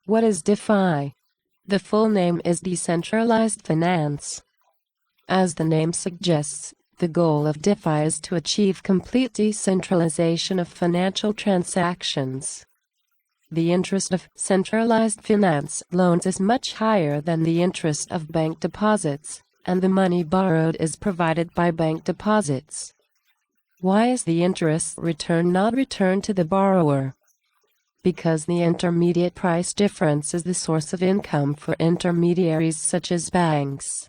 What is DeFi? The full name is Decentralized Finance. As the name suggests, the goal of DeFi is to achieve complete decentralization of financial transactions. The interest of centralized finance loans is much higher than the interest of bank deposits, and the money borrowed is provided by bank deposits. Why is the interest return not returned to the borrower? Because the intermediate price difference is the source of income for intermediaries such as banks.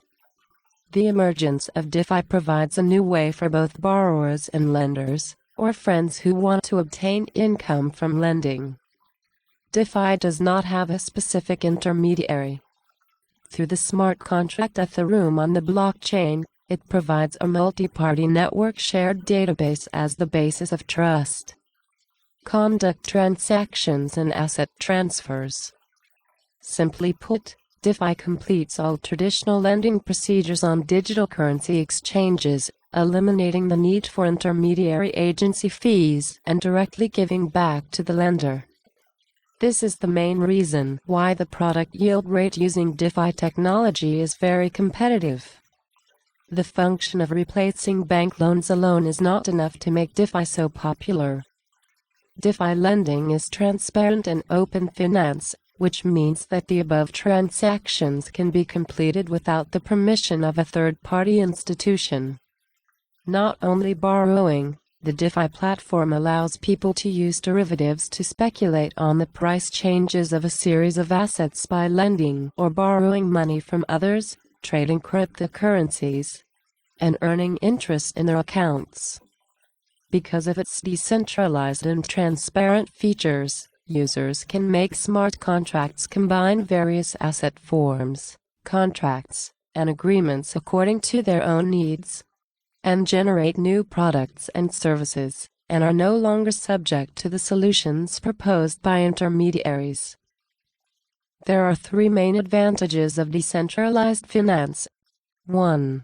The emergence of DeFi provides a new way for both borrowers and lenders, or friends who want to obtain income from lending. DeFi does not have a specific intermediary. Through the smart contract Ethereum on the blockchain, it provides a multi-party network shared database as the basis of trust. Conduct transactions and asset transfers. Simply put, DeFi completes all traditional lending procedures on digital currency exchanges, eliminating the need for intermediary agency fees and directly giving back to the lender. This is the main reason why the product yield rate using DeFi technology is very competitive. The function of replacing bank loans alone is not enough to make DeFi so popular. DeFi lending is transparent and open finance, which means that the above transactions can be completed without the permission of a third-party institution. Not only borrowing, the DeFi platform allows people to use derivatives to speculate on the price changes of a series of assets by lending or borrowing money from others, trading cryptocurrencies, and earning interest in their accounts. Because of its decentralized and transparent features, users can make smart contracts combine various asset forms, contracts, and agreements according to their own needs, and generate new products and services, and are no longer subject to the solutions proposed by intermediaries. There are three main advantages of decentralized finance. 1.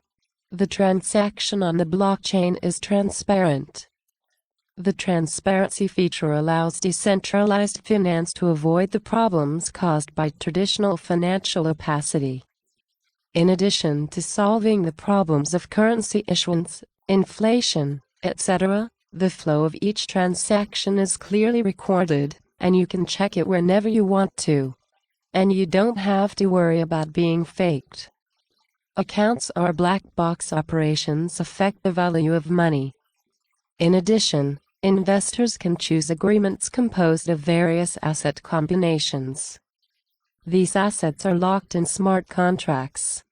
The transaction on the blockchain is transparent. The transparency feature allows decentralized finance to avoid the problems caused by traditional financial opacity. In addition to solving the problems of currency issuance, inflation, etc., the flow of each transaction is clearly recorded, and you can check it whenever you want to. And you don't have to worry about being faked. Accounts or black box operations affect the value of money. In addition, investors can choose agreements composed of various asset combinations. These assets are locked in smart contracts.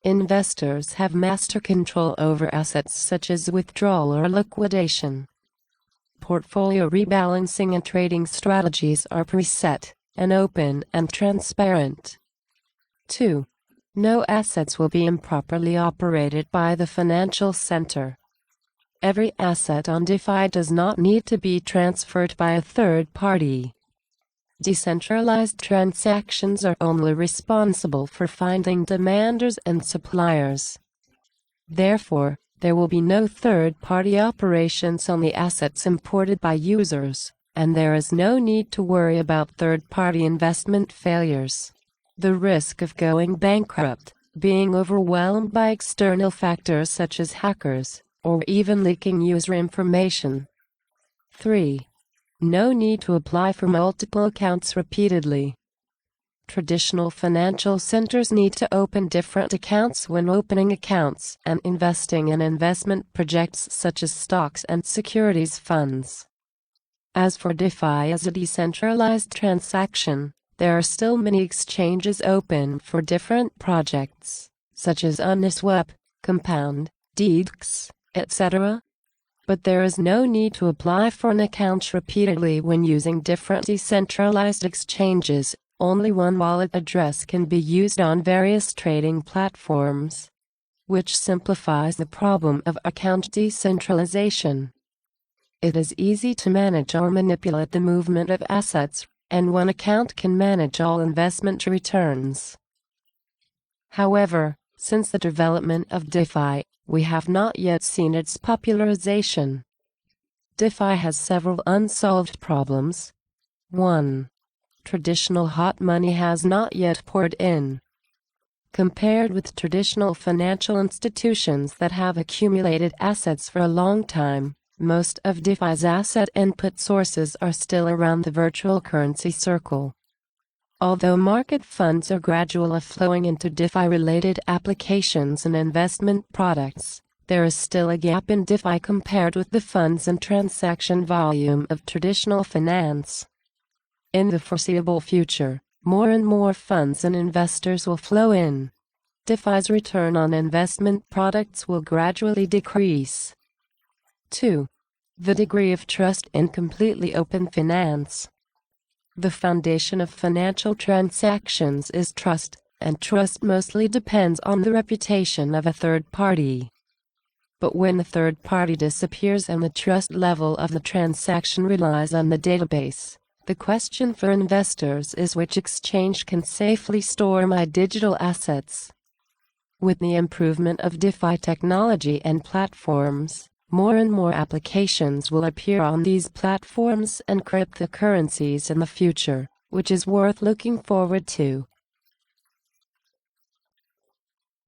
Investors have master control over assets such as withdrawal or liquidation. Portfolio rebalancing and trading strategies are preset, and open and transparent. 2. No assets will be improperly operated by the financial center. Every asset on DeFi does not need to be transferred by a third party. Decentralized transactions are only responsible for finding demanders and suppliers. Therefore, there will be no third-party operations on the assets imported by users, and there is no need to worry about third-party investment failures. The risk of going bankrupt, being overwhelmed by external factors such as hackers, or even leaking user information. 3. No need to apply for multiple accounts repeatedly. Traditional financial centers need to open different accounts when opening accounts and investing in investment projects such as stocks and securities funds. As for DeFi as a decentralized transaction, there are still many exchanges open for different projects, such as Uniswap, Compound, DEX, etc. But there is no need to apply for an account repeatedly when using different decentralized exchanges. Only one wallet address can be used on various trading platforms, which simplifies the problem of account decentralization. It is easy to manage or manipulate the movement of assets, and one account can manage all investment returns. However, since the development of DeFi, we have not yet seen its popularization. DeFi has several unsolved problems. 1. traditional hot money has not yet poured in. Compared with traditional financial institutions that have accumulated assets for a long time, most of DeFi's asset input sources are still around the virtual currency circle. Although market funds are gradually flowing into DeFi-related applications and investment products, there is still a gap in DeFi compared with the funds and transaction volume of traditional finance. In the foreseeable future, more and more funds and investors will flow in. DeFi's return on investment products will gradually decrease. 2. The degree of trust in completely open finance. The foundation of financial transactions is trust, and trust mostly depends on the reputation of a third party. But when the third party disappears and the trust level of the transaction relies on the database, the question for investors is which exchange can safely store my digital assets. With the improvement of DeFi technology and platforms, more and more applications will appear on these platforms and cryptocurrencies in the future, which is worth looking forward to.